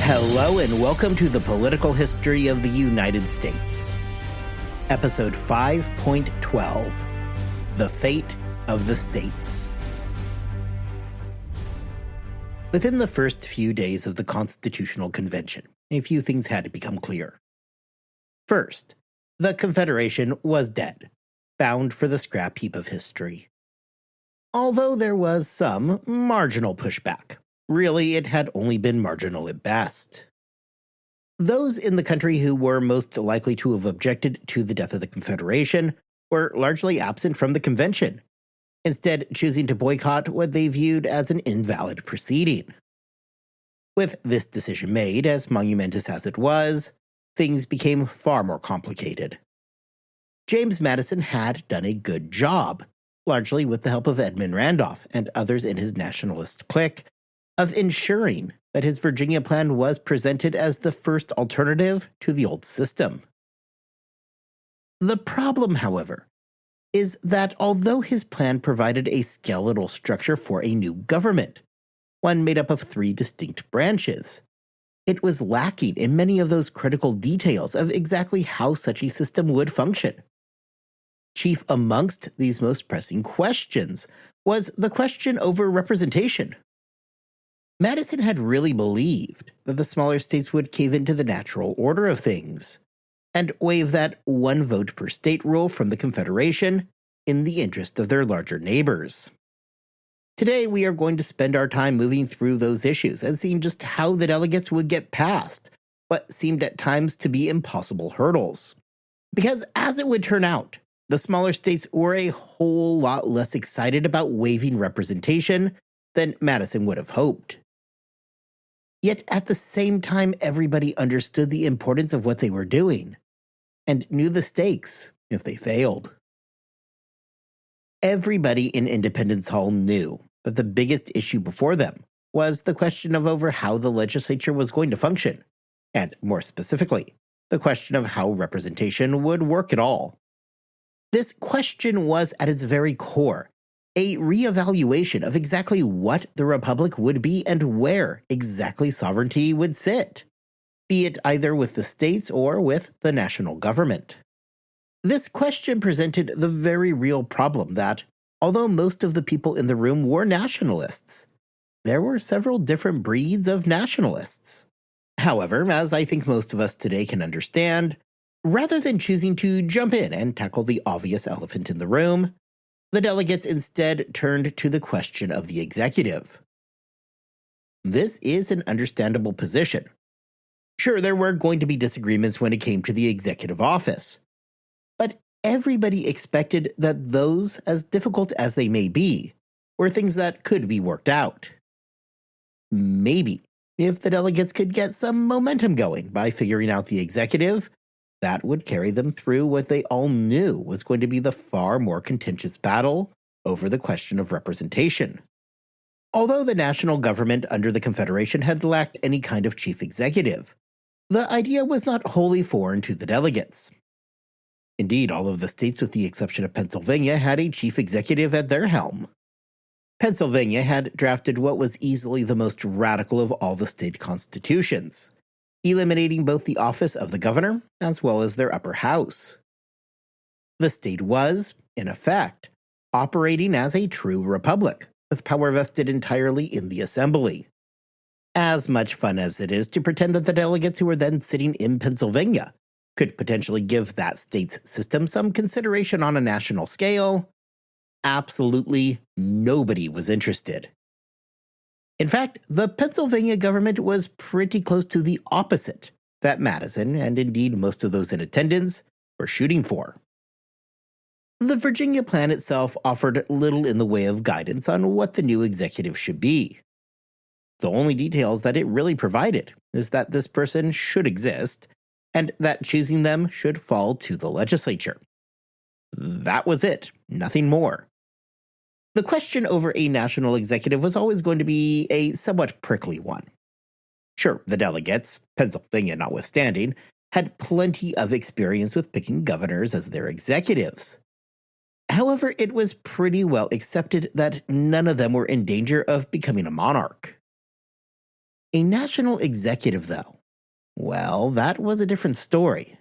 Hello and welcome to the Political History of the United States. Episode 5.12, The Fate of the States. Within the first few days of the Constitutional Convention, a few things had to become clear. First, the Confederation was dead, bound for the scrap heap of history. Although there was some marginal pushback, really it had only been marginal at best. Those in the country who were most likely to have objected to the death of the Confederation were largely absent from the convention, instead choosing to boycott what they viewed as an invalid proceeding. With this decision made, as monumentous as it was, things became far more complicated. James Madison had done a good job, largely with the help of Edmund Randolph and others in his nationalist clique, of ensuring that his Virginia plan was presented as the first alternative to the old system. The problem, however, is that although his plan provided a skeletal structure for a new government, one made up of 3 distinct branches, it was lacking in many of those critical details of exactly how such a system would function. Chief amongst these most pressing questions was the question over representation. Madison had really believed that the smaller states would cave into the natural order of things and waive that 1 vote per state rule from the Confederation in the interest of their larger neighbors. Today, we are going to spend our time moving through those issues and seeing just how the delegates would get past what seemed at times to be impossible hurdles. Because as it would turn out, the smaller states were a whole lot less excited about waiving representation than Madison would have hoped. Yet at the same time, everybody understood the importance of what they were doing and knew the stakes if they failed. Everybody in Independence Hall knew that the biggest issue before them was the question of over how the legislature was going to function, and more specifically, the question of how representation would work at all. This question was at its very core a reevaluation of exactly what the Republic would be and where exactly sovereignty would sit, be it either with the states or with the national government. This question presented the very real problem that, although most of the people in the room were nationalists, there were several different breeds of nationalists. However, as I think most of us today can understand, rather than choosing to jump in and tackle the obvious elephant in the room, the delegates instead turned to the question of the executive. This is an understandable position. Sure, there were going to be disagreements when it came to the executive office, but everybody expected that those, as difficult as they may be, were things that could be worked out. Maybe, if the delegates could get some momentum going by figuring out the executive, that would carry them through what they all knew was going to be the far more contentious battle over the question of representation. Although the national government under the Confederation had lacked any kind of chief executive, the idea was not wholly foreign to the delegates. Indeed, all of the states with the exception of Pennsylvania had a chief executive at their helm. Pennsylvania had drafted what was easily the most radical of all the state constitutions, eliminating both the office of the governor as well as their upper house. The state was, in effect, operating as a true republic, with power vested entirely in the assembly. As much fun as it is to pretend that the delegates who were then sitting in Pennsylvania could potentially give that state's system some consideration on a national scale, absolutely nobody was interested. In fact, the Pennsylvania government was pretty close to the opposite that Madison, and indeed most of those in attendance, were shooting for. The Virginia plan itself offered little in the way of guidance on what the new executive should be. The only details that it really provided is that this person should exist, and that choosing them should fall to the legislature. That was it, nothing more. The question over a national executive was always going to be a somewhat prickly one. Sure, the delegates, Pennsylvania notwithstanding, had plenty of experience with picking governors as their executives. However, it was pretty well accepted that none of them were in danger of becoming a monarch. A national executive, though, well, that was a different story.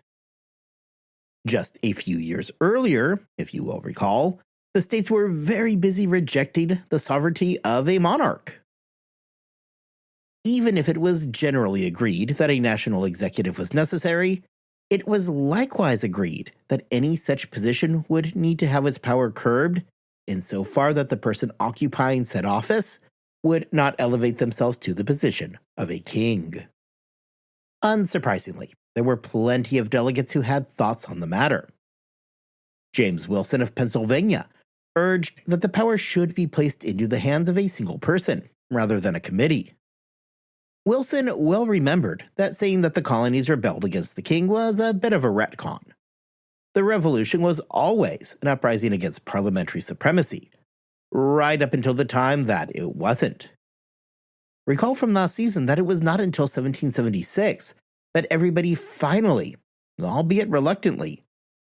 Just a few years earlier, if you will recall, the states were very busy rejecting the sovereignty of a monarch. Even if it was generally agreed that a national executive was necessary, it was likewise agreed that any such position would need to have its power curbed insofar that the person occupying said office would not elevate themselves to the position of a king. Unsurprisingly, there were plenty of delegates who had thoughts on the matter. James Wilson of Pennsylvania urged that the power should be placed into the hands of a single person rather than a committee. Wilson well remembered that saying that the colonies rebelled against the king was a bit of a retcon. The revolution was always an uprising against parliamentary supremacy, right up until the time that it wasn't. Recall from last season that it was not until 1776 that everybody finally, albeit reluctantly,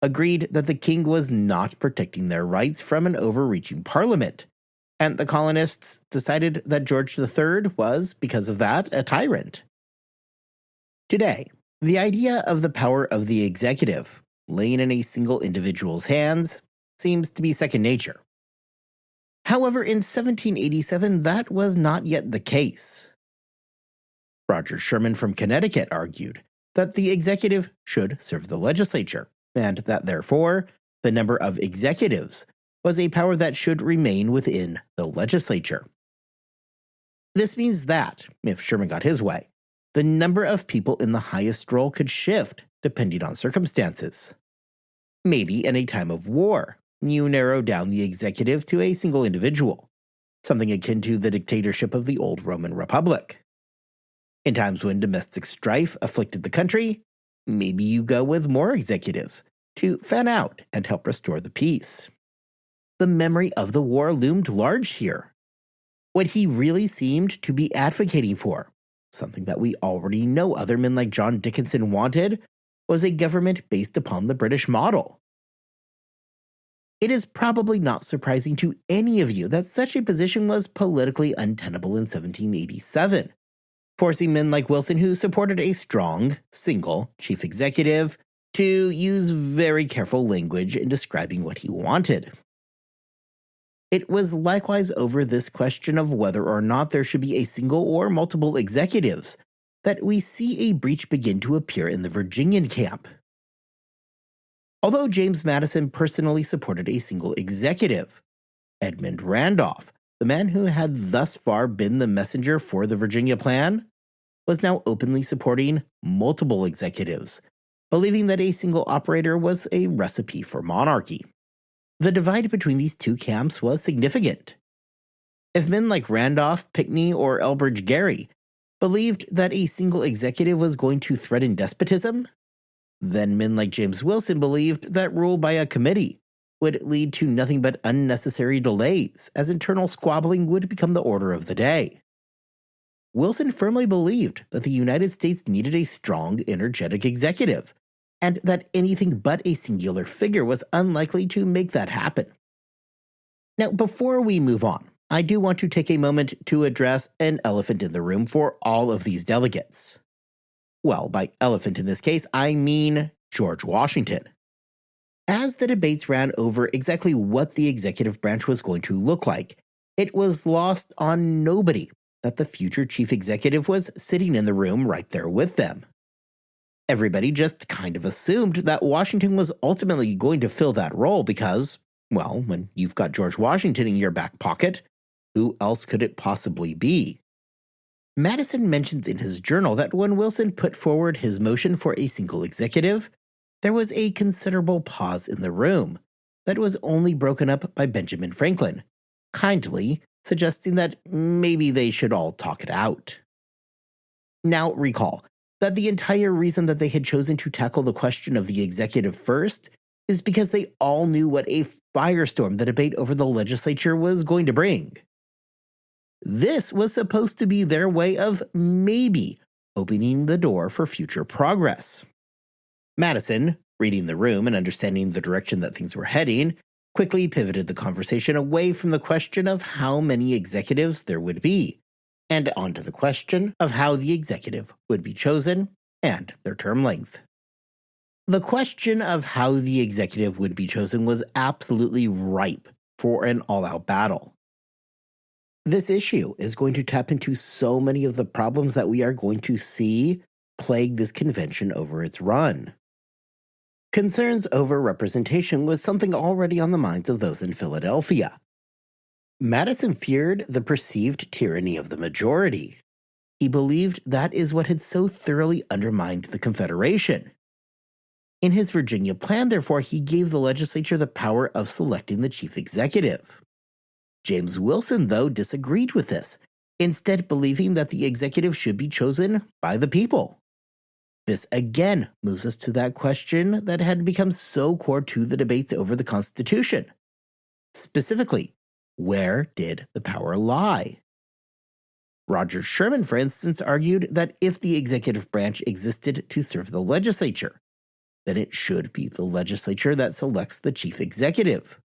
agreed that the king was not protecting their rights from an overreaching parliament, and the colonists decided that George III was, because of that, a tyrant. Today, the idea of the power of the executive laying in a single individual's hands seems to be second nature. However, in 1787, that was not yet the case. Roger Sherman from Connecticut argued that the executive should serve the legislature, and that therefore, the number of executives was a power that should remain within the legislature. This means that, if Sherman got his way, the number of people in the highest role could shift depending on circumstances. Maybe in a time of war, you narrow down the executive to a single individual, something akin to the dictatorship of the old Roman Republic. In times when domestic strife afflicted the country, maybe you go with more executives to fan out and help restore the peace. The memory of the war loomed large here. What he really seemed to be advocating for, something that we already know other men like John Dickinson wanted, was a government based upon the British model. It is probably not surprising to any of you that such a position was politically untenable in 1787, forcing men like Wilson, who supported a strong, single chief executive, to use very careful language in describing what he wanted. It was likewise over this question of whether or not there should be a single or multiple executives that we see a breach begin to appear in the Virginian camp. Although James Madison personally supported a single executive, Edmund Randolph, the man who had thus far been the messenger for the Virginia Plan, was now openly supporting multiple executives, believing that a single operator was a recipe for monarchy. The divide between these two camps was significant. If men like Randolph, Pinckney, or Elbridge Gerry believed that a single executive was going to threaten despotism, then men like James Wilson believed that rule by a committee would lead to nothing but unnecessary delays, as internal squabbling would become the order of the day. Wilson firmly believed that the United States needed a strong, energetic executive, and that anything but a singular figure was unlikely to make that happen. Now, before we move on, I do want to take a moment to address an elephant in the room for all of these delegates. Well, by elephant in this case, I mean George Washington. As the debates ran over exactly what the executive branch was going to look like, it was lost on nobody that the future chief executive was sitting in the room right there with them. Everybody just kind of assumed that Washington was ultimately going to fill that role because, well, when you've got George Washington in your back pocket, who else could it possibly be? Madison mentions in his journal that when Wilson put forward his motion for a single executive, there was a considerable pause in the room that was only broken up by Benjamin Franklin, kindly suggesting that maybe they should all talk it out. Now recall that the entire reason that they had chosen to tackle the question of the executive first is because they all knew what a firestorm the debate over the legislature was going to bring. This was supposed to be their way of maybe opening the door for future progress. Madison, reading the room and understanding the direction that things were heading, quickly pivoted the conversation away from the question of how many executives there would be, and on to the question of how the executive would be chosen and their term length. The question of how the executive would be chosen was absolutely ripe for an all-out battle. This issue is going to tap into so many of the problems that we are going to see plague this convention over its run. Concerns over representation was something already on the minds of those in Philadelphia. Madison feared the perceived tyranny of the majority. He believed that is what had so thoroughly undermined the Confederation. In his Virginia plan, therefore, he gave the legislature the power of selecting the chief executive. James Wilson, though, disagreed with this, instead believing that the executive should be chosen by the people. This again moves us to that question that had become so core to the debates over the Constitution. Specifically, where did the power lie? Roger Sherman, for instance, argued that if the executive branch existed to serve the legislature, then it should be the legislature that selects the chief executive.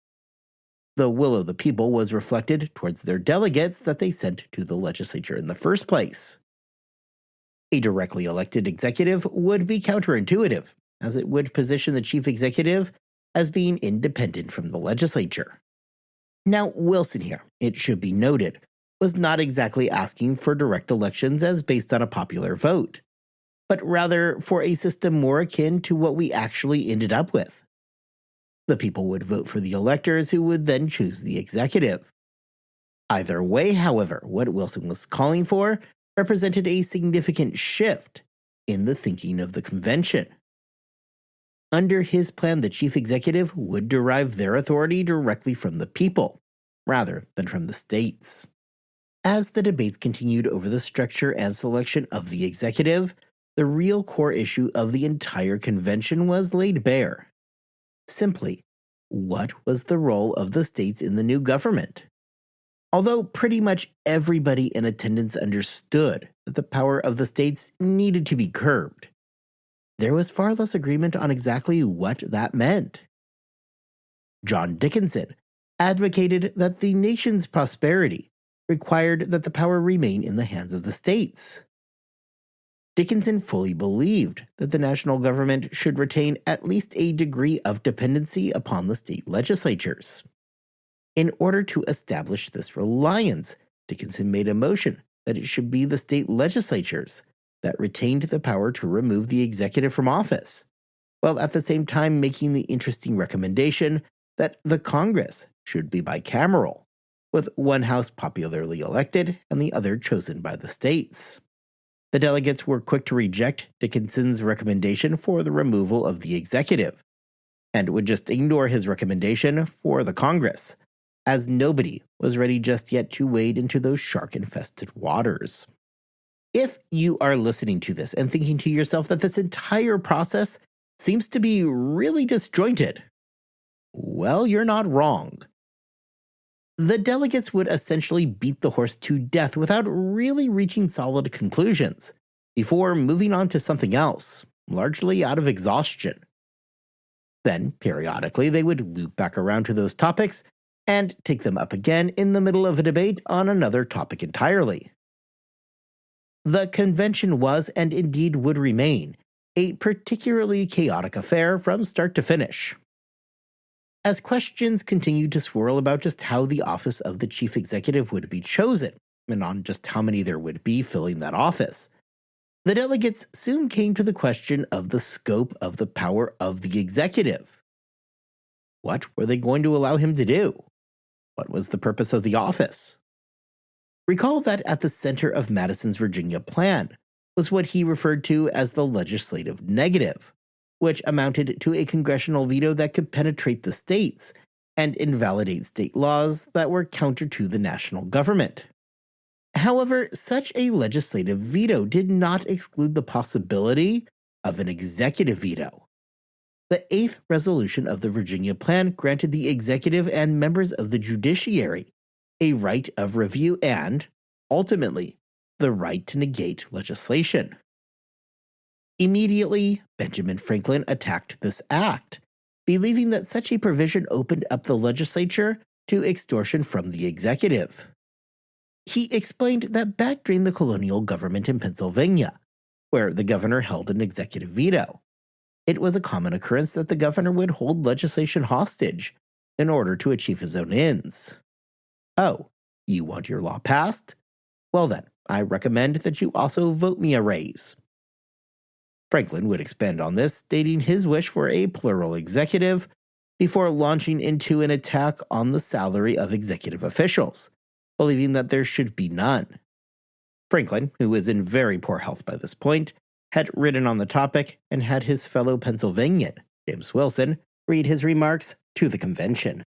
The will of the people was reflected towards their delegates that they sent to the legislature in the first place. A directly elected executive would be counterintuitive, as it would position the chief executive as being independent from the legislature. Now, Wilson here, it should be noted, was not exactly asking for direct elections as based on a popular vote, but rather for a system more akin to what we actually ended up with. The people would vote for the electors who would then choose the executive. Either way, however, what Wilson was calling for represented a significant shift in the thinking of the convention. Under his plan, the chief executive would derive their authority directly from the people, rather than from the states. As the debates continued over the structure and selection of the executive, the real core issue of the entire convention was laid bare. Simply, what was the role of the states in the new government? Although pretty much everybody in attendance understood that the power of the states needed to be curbed, there was far less agreement on exactly what that meant. John Dickinson advocated that the nation's prosperity required that the power remain in the hands of the states. Dickinson fully believed that the national government should retain at least a degree of dependency upon the state legislatures. In order to establish this reliance, Dickinson made a motion that it should be the state legislatures that retained the power to remove the executive from office, while at the same time making the interesting recommendation that the Congress should be bicameral, with one house popularly elected and the other chosen by the states. The delegates were quick to reject Dickinson's recommendation for the removal of the executive, and would just ignore his recommendation for the Congress, as nobody was ready just yet to wade into those shark-infested waters. If you are listening to this and thinking to yourself that this entire process seems to be really disjointed, well, you're not wrong. The delegates would essentially beat the horse to death without really reaching solid conclusions, before moving on to something else, largely out of exhaustion. Then, periodically, they would loop back around to those topics and take them up again in the middle of a debate on another topic entirely. The convention was, and indeed would remain, a particularly chaotic affair from start to finish. As questions continued to swirl about just how the office of the chief executive would be chosen, and on just how many there would be filling that office, the delegates soon came to the question of the scope of the power of the executive. What were they going to allow him to do? What was the purpose of the office? Recall that at the center of Madison's Virginia plan was what he referred to as the legislative negative, which amounted to a congressional veto that could penetrate the states and invalidate state laws that were counter to the national government. However, such a legislative veto did not exclude the possibility of an executive veto. The 8th resolution of the Virginia Plan granted the executive and members of the judiciary a right of review and, ultimately, the right to negate legislation. Immediately, Benjamin Franklin attacked this act, believing that such a provision opened up the legislature to extortion from the executive. He explained that back during the colonial government in Pennsylvania, where the governor held an executive veto, it was a common occurrence that the governor would hold legislation hostage in order to achieve his own ends. Oh, you want your law passed? Well then, I recommend that you also vote me a raise. Franklin would expand on this, stating his wish for a plural executive before launching into an attack on the salary of executive officials, believing that there should be none. Franklin, who was in very poor health by this point, had written on the topic and had his fellow Pennsylvanian, James Wilson, read his remarks to the convention.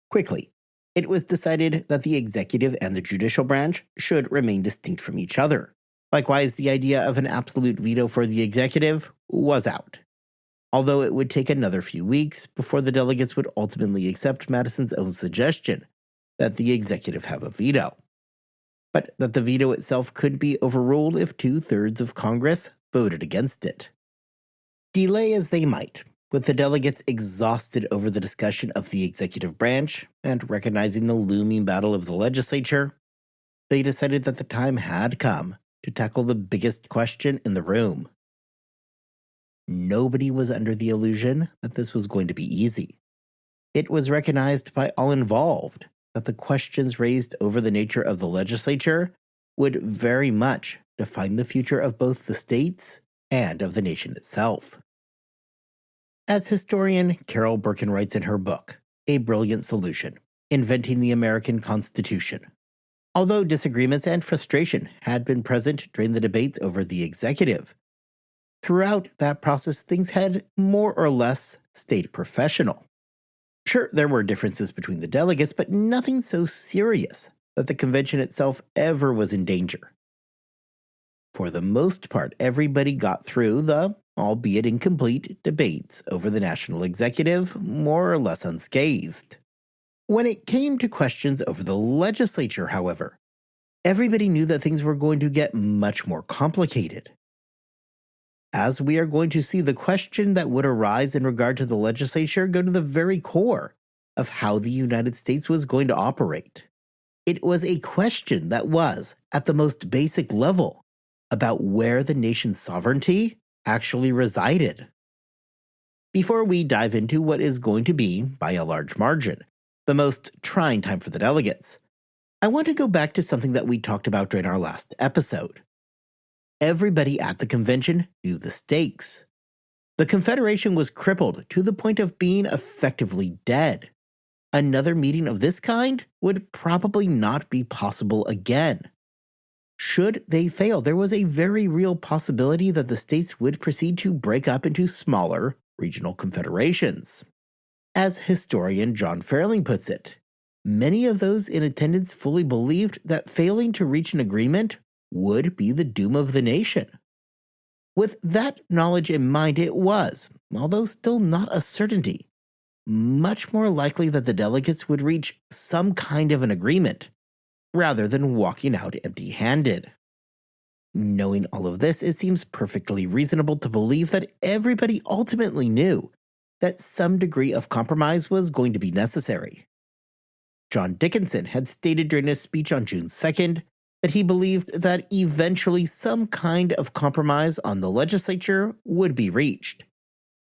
Quickly, it was decided that the executive and the judicial branch should remain distinct from each other. Likewise, the idea of an absolute veto for the executive was out, although it would take another few weeks before the delegates would ultimately accept Madison's own suggestion that the executive have a veto, but that the veto itself could be overruled if 2/3 of Congress voted against it. Delay as they might, with the delegates exhausted over the discussion of the executive branch and recognizing the looming battle of the legislature, they decided that the time had come to tackle the biggest question in the room. Nobody was under the illusion that this was going to be easy. It was recognized by all involved that the questions raised over the nature of the legislature would very much define the future of both the states and of the nation itself. As historian Carol Birkin writes in her book, A Brilliant Solution, Inventing the American Constitution, although disagreements and frustration had been present during the debates over the executive, throughout that process things had more or less stayed professional. Sure, there were differences between the delegates, but nothing so serious that the convention itself ever was in danger. For the most part, everybody got through the, albeit incomplete, debates over the national executive more or less unscathed. When it came to questions over the legislature, however, everybody knew that things were going to get much more complicated. As we are going to see, the question that would arise in regard to the legislature go to the very core of how the United States was going to operate. It was a question that was, at the most basic level, about where the nation's sovereignty actually resided. Before we dive into what is going to be, by a large margin, the most trying time for the delegates, I want to go back to something that we talked about during our last episode. Everybody at the convention knew the stakes. The Confederation was crippled to the point of being effectively dead. Another meeting of this kind would probably not be possible again. Should they fail, there was a very real possibility that the states would proceed to break up into smaller regional confederations. As historian John Fairling puts it, many of those in attendance fully believed that failing to reach an agreement would be the doom of the nation. With that knowledge in mind, it was, although still not a certainty, much more likely that the delegates would reach some kind of an agreement, rather than walking out empty-handed. Knowing all of this, it seems perfectly reasonable to believe that everybody ultimately knew that some degree of compromise was going to be necessary. John Dickinson had stated during his speech on June 2nd that he believed that eventually some kind of compromise on the legislature would be reached,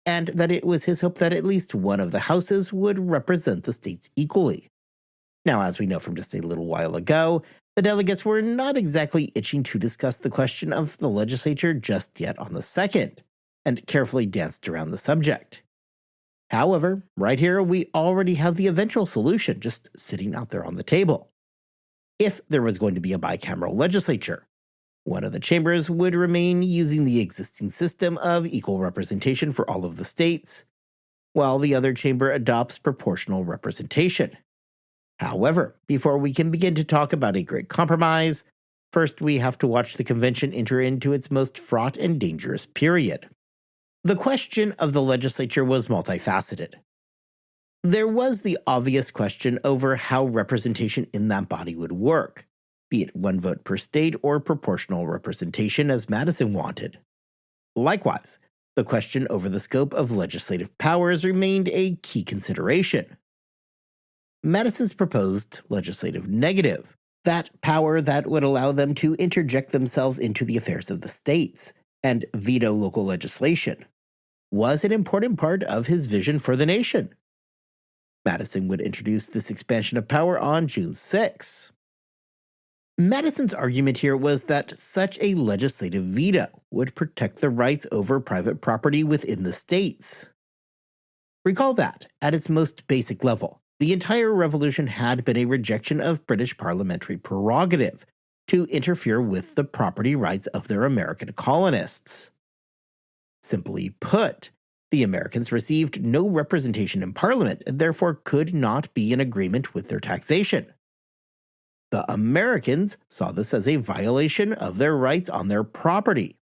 and that it was his hope that at least one of the houses would represent the states equally. Now, as we know from just a little while ago, the delegates were not exactly itching to discuss the question of the legislature just yet on the 2nd, and carefully danced around the subject. However, right here we already have the eventual solution just sitting out there on the table. If there was going to be a bicameral legislature, one of the chambers would remain using the existing system of equal representation for all of the states, while the other chamber adopts proportional representation. However, before we can begin to talk about a great compromise, first we have to watch the convention enter into its most fraught and dangerous period. The question of the legislature was multifaceted. There was the obvious question over how representation in that body would work, be it one vote per state or proportional representation as Madison wanted. Likewise, the question over the scope of legislative powers remained a key consideration. Madison's proposed legislative negative That power that would allow them to interject themselves into the affairs of the states and veto local legislation was an important part of his vision for the nation. Madison would introduce this expansion of power on June 6. Madison's argument here was that such a legislative veto would protect the rights over private property within the states. Recall that, at its most basic level, the entire revolution had been a rejection of British parliamentary prerogative to interfere with the property rights of their American colonists. Simply put, the Americans received no representation in Parliament and therefore could not be in agreement with their taxation. The Americans saw this as a violation of their rights on their property.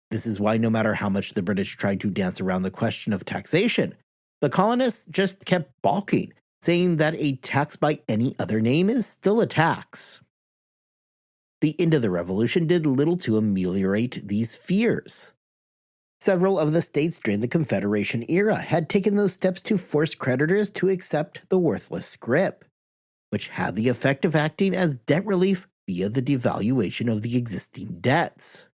This is why no matter how much the British tried to dance around the question of taxation, the colonists just kept balking, saying that a tax by any other name is still a tax. The end of the Revolution did little to ameliorate these fears. Several of the states during the Confederation era had taken those steps to force creditors to accept the worthless scrip, which had the effect of acting as debt relief via the devaluation of the existing debts.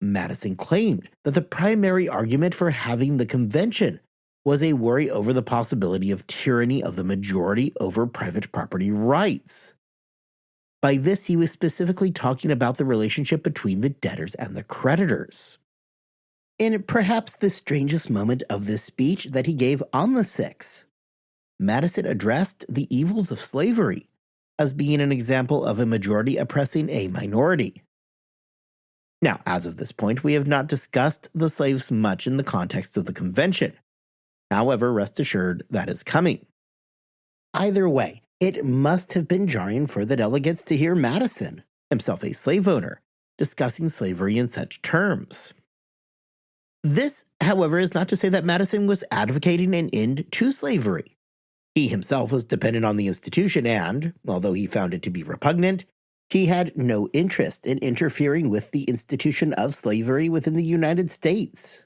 Madison claimed that the primary argument for having the convention was a worry over the possibility of tyranny of the majority over private property rights. By this, he was specifically talking about the relationship between the debtors and the creditors. In perhaps the strangest moment of this speech that he gave on the 6th, Madison addressed the evils of slavery as being an example of a majority oppressing a minority. Now, as of this point, we have not discussed the slaves much in the context of the convention. However, rest assured that is coming. Either way, it must have been jarring for the delegates to hear Madison, himself a slave owner, discussing slavery in such terms. This, however, is not to say that Madison was advocating an end to slavery. He himself was dependent on the institution and, although he found it to be repugnant, he had no interest in interfering with the institution of slavery within the United States.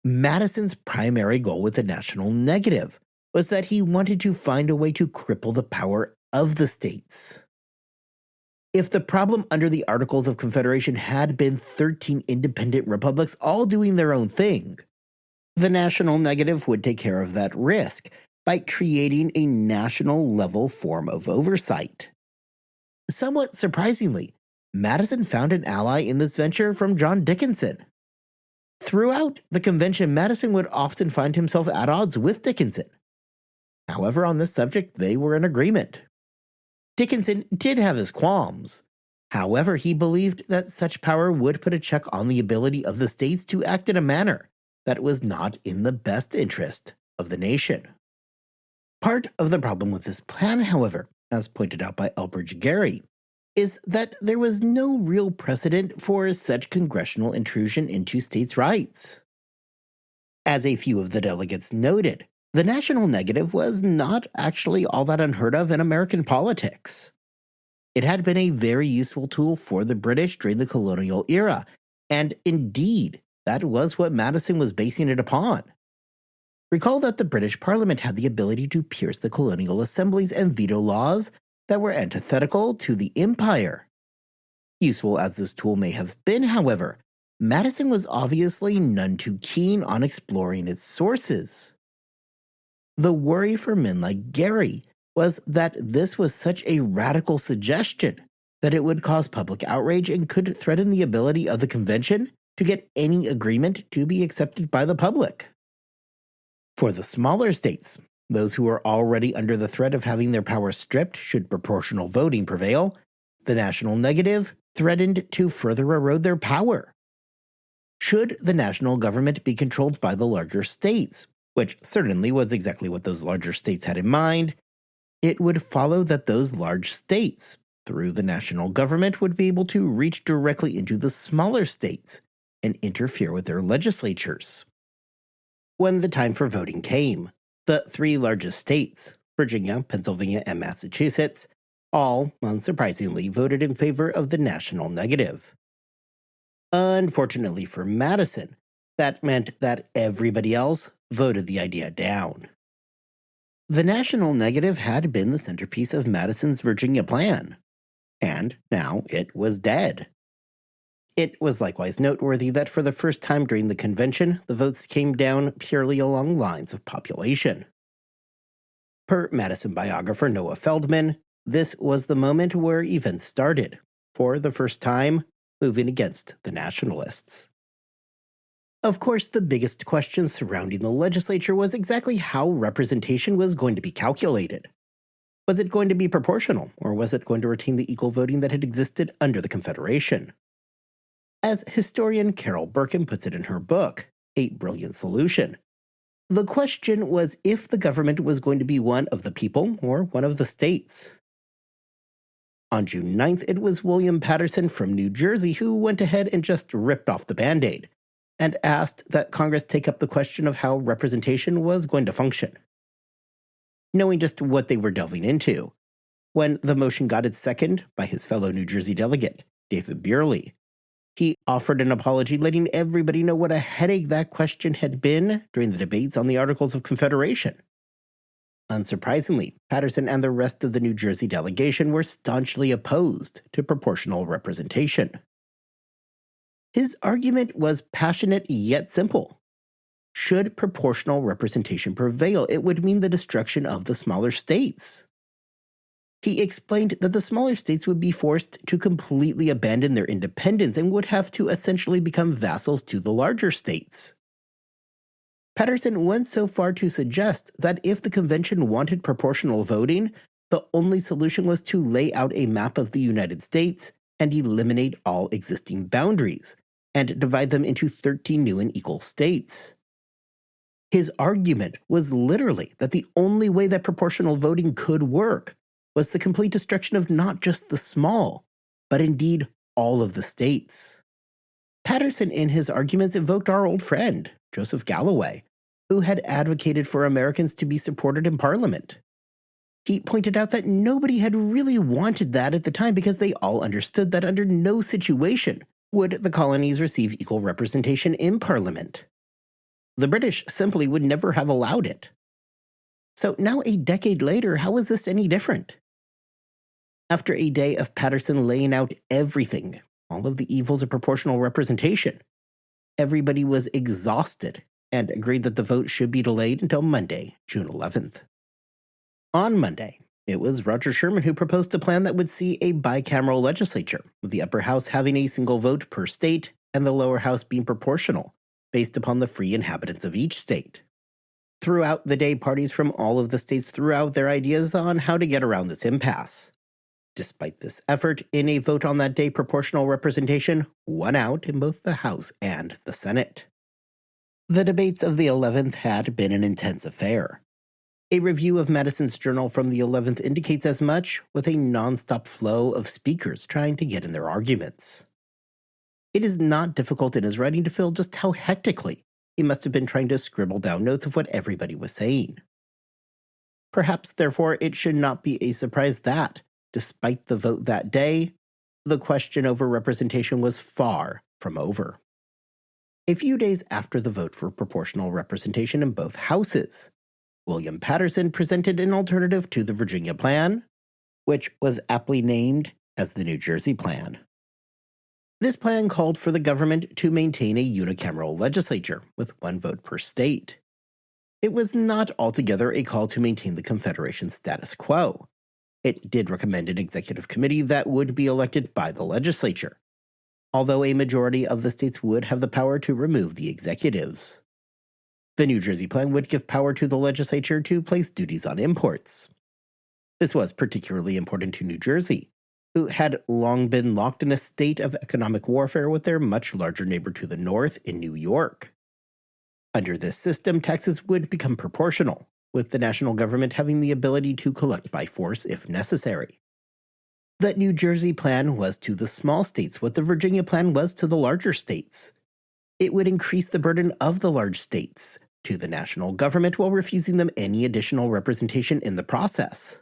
Madison's primary goal with the national negative was that he wanted to find a way to cripple the power of the states. If the problem under the Articles of Confederation had been 13 independent republics all doing their own thing, the national negative would take care of that risk by creating a national-level form of oversight. Somewhat surprisingly, Madison found an ally in this venture from John Dickinson. Throughout the convention, Madison would often find himself at odds with Dickinson. However, on this subject, they were in agreement. Dickinson did have his qualms. However, he believed that such power would put a check on the ability of the states to act in a manner that was not in the best interest of the nation. Part of the problem with this plan, however, as pointed out by Elbridge Gerry, is that there was no real precedent for such congressional intrusion into states' rights. As a few of the delegates noted, the national negative was not actually all that unheard of in American politics. It had been a very useful tool for the British during the colonial era, and indeed, that was what Madison was basing it upon. Recall that the British Parliament had the ability to pierce the colonial assemblies and veto laws that were antithetical to the empire. Useful as this tool may have been, however, Madison was obviously none too keen on exploring its sources. The worry for men like Gerry was that this was such a radical suggestion that it would cause public outrage and could threaten the ability of the convention to get any agreement to be accepted by the public. For the smaller states, those who were already under the threat of having their power stripped should proportional voting prevail, the national negative threatened to further erode their power. Should the national government be controlled by the larger states, which certainly was exactly what those larger states had in mind, it would follow that those large states, through the national government, would be able to reach directly into the smaller states and interfere with their legislatures. When the time for voting came, the three largest states, Virginia, Pennsylvania, and Massachusetts, all, unsurprisingly, voted in favor of the national negative. Unfortunately for Madison, that meant that everybody else voted the idea down. The national negative had been the centerpiece of Madison's Virginia plan, and now it was dead. It was likewise noteworthy that for the first time during the convention, the votes came down purely along lines of population. Per Madison biographer Noah Feldman, this was the moment where events started, for the first time, moving against the nationalists. Of course, the biggest question surrounding the legislature was exactly how representation was going to be calculated. Was it going to be proportional, or was it going to retain the equal voting that had existed under the Confederation? As historian Carol Birkin puts it in her book, A Brilliant Solution, the question was if the government was going to be one of the people or one of the states. On June 9th, it was William Patterson from New Jersey who went ahead and just ripped off the Band-Aid and asked that Congress take up the question of how representation was going to function. Knowing just what they were delving into, when the motion got its second by his fellow New Jersey delegate, David Burley, he offered an apology, letting everybody know what a headache that question had been during the debates on the Articles of Confederation. Unsurprisingly, Patterson and the rest of the New Jersey delegation were staunchly opposed to proportional representation. His argument was passionate yet simple. Should proportional representation prevail, it would mean the destruction of the smaller states. He explained that the smaller states would be forced to completely abandon their independence and would have to essentially become vassals to the larger states. Patterson went so far to suggest that if the convention wanted proportional voting, the only solution was to lay out a map of the United States and eliminate all existing boundaries, and divide them into 13 new and equal states. His argument was literally that the only way that proportional voting could work was the complete destruction of not just the small, but indeed all of the states. Patterson in his arguments invoked our old friend, Joseph Galloway, who had advocated for Americans to be supported in Parliament. He pointed out that nobody had really wanted that at the time because they all understood that under no situation would the colonies receive equal representation in Parliament. The British simply would never have allowed it. So now a decade later, how is this any different? After a day of Patterson laying out everything, all of the evils of proportional representation, everybody was exhausted and agreed that the vote should be delayed until Monday, June 11th. On Monday, it was Roger Sherman who proposed a plan that would see a bicameral legislature, with the upper house having a single vote per state and the lower house being proportional, based upon the free inhabitants of each state. Throughout the day, parties from all of the states threw out their ideas on how to get around this impasse. Despite this effort, in a vote on that day, proportional representation won out in both the House and the Senate. The debates of the 11th had been an intense affair. A review of Madison's journal from the 11th indicates as much, with a nonstop flow of speakers trying to get in their arguments. It is not difficult in his writing to feel just how hectically he must have been trying to scribble down notes of what everybody was saying. Perhaps, therefore, it should not be a surprise that, despite the vote that day, the question over representation was far from over. A few days after the vote for proportional representation in both houses, William Patterson presented an alternative to the Virginia Plan, which was aptly named as the New Jersey Plan. This plan called for the government to maintain a unicameral legislature with one vote per state. It was not altogether a call to maintain the Confederation's status quo. It did recommend an executive committee that would be elected by the legislature, although a majority of the states would have the power to remove the executives. The New Jersey Plan would give power to the legislature to place duties on imports. This was particularly important to New Jersey, who had long been locked in a state of economic warfare with their much larger neighbor to the north in New York. Under this system, taxes would become proportional, with the national government having the ability to collect by force if necessary. The New Jersey Plan was to the small states what the Virginia Plan was to the larger states. It would increase the burden of the large states to the national government while refusing them any additional representation in the process.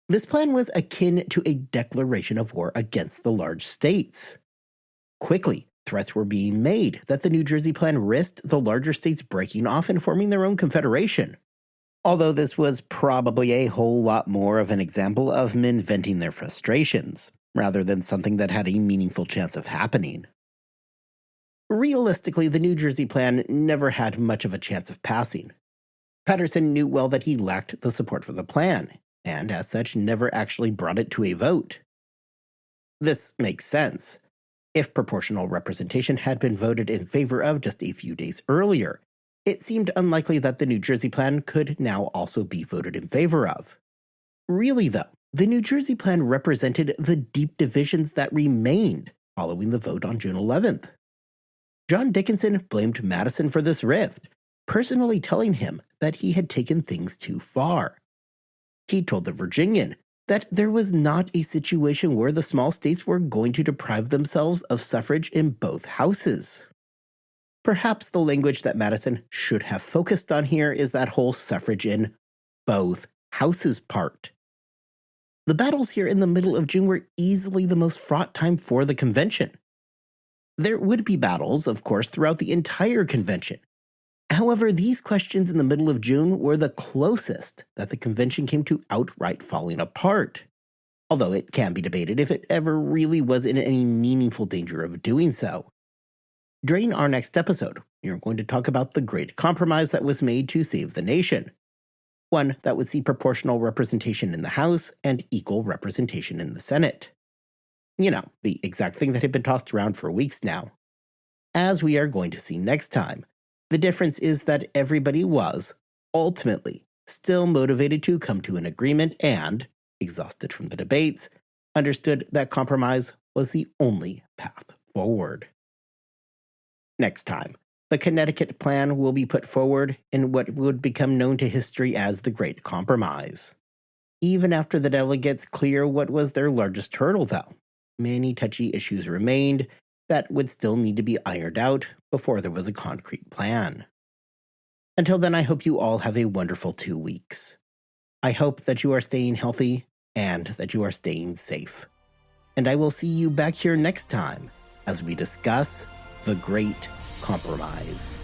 This plan was akin to a declaration of war against the large states. Quickly, threats were being made that the New Jersey Plan risked the larger states breaking off and forming their own confederation, Although this was probably a whole lot more of an example of men venting their frustrations, rather than something that had a meaningful chance of happening. Realistically, the New Jersey plan never had much of a chance of passing. Patterson knew well that he lacked the support for the plan, and as such never actually brought it to a vote. This makes sense. If proportional representation had been voted in favor of just a few days earlier, it seemed unlikely that the New Jersey plan could now also be voted in favor of. Really, though, the New Jersey plan represented the deep divisions that remained following the vote on June 11th. John Dickinson blamed Madison for this rift, personally telling him that he had taken things too far. He told the Virginian that there was not a situation where the small states were going to deprive themselves of suffrage in both houses. Perhaps the language that Madison should have focused on here is that whole suffrage in both houses part. The battles here in the middle of June were easily the most fraught time for the convention. There would be battles, of course, throughout the entire convention. However, these questions in the middle of June were the closest that the convention came to outright falling apart, although it can be debated if it ever really was in any meaningful danger of doing so. During our next episode, we are going to talk about the great compromise that was made to save the nation, one that would see proportional representation in the House and equal representation in the Senate. You know, the exact thing that had been tossed around for weeks now. As we are going to see next time, the difference is that everybody was, ultimately, still motivated to come to an agreement and, exhausted from the debates, understood that compromise was the only path forward. Next time, the Connecticut Plan will be put forward in what would become known to history as the Great Compromise. Even after the delegates clear what was their largest hurdle, though, many touchy issues remained that would still need to be ironed out before there was a concrete plan. Until then, I hope you all have a wonderful 2 weeks. I hope that you are staying healthy and that you are staying safe. And I will see you back here next time as we discuss the Great Compromise.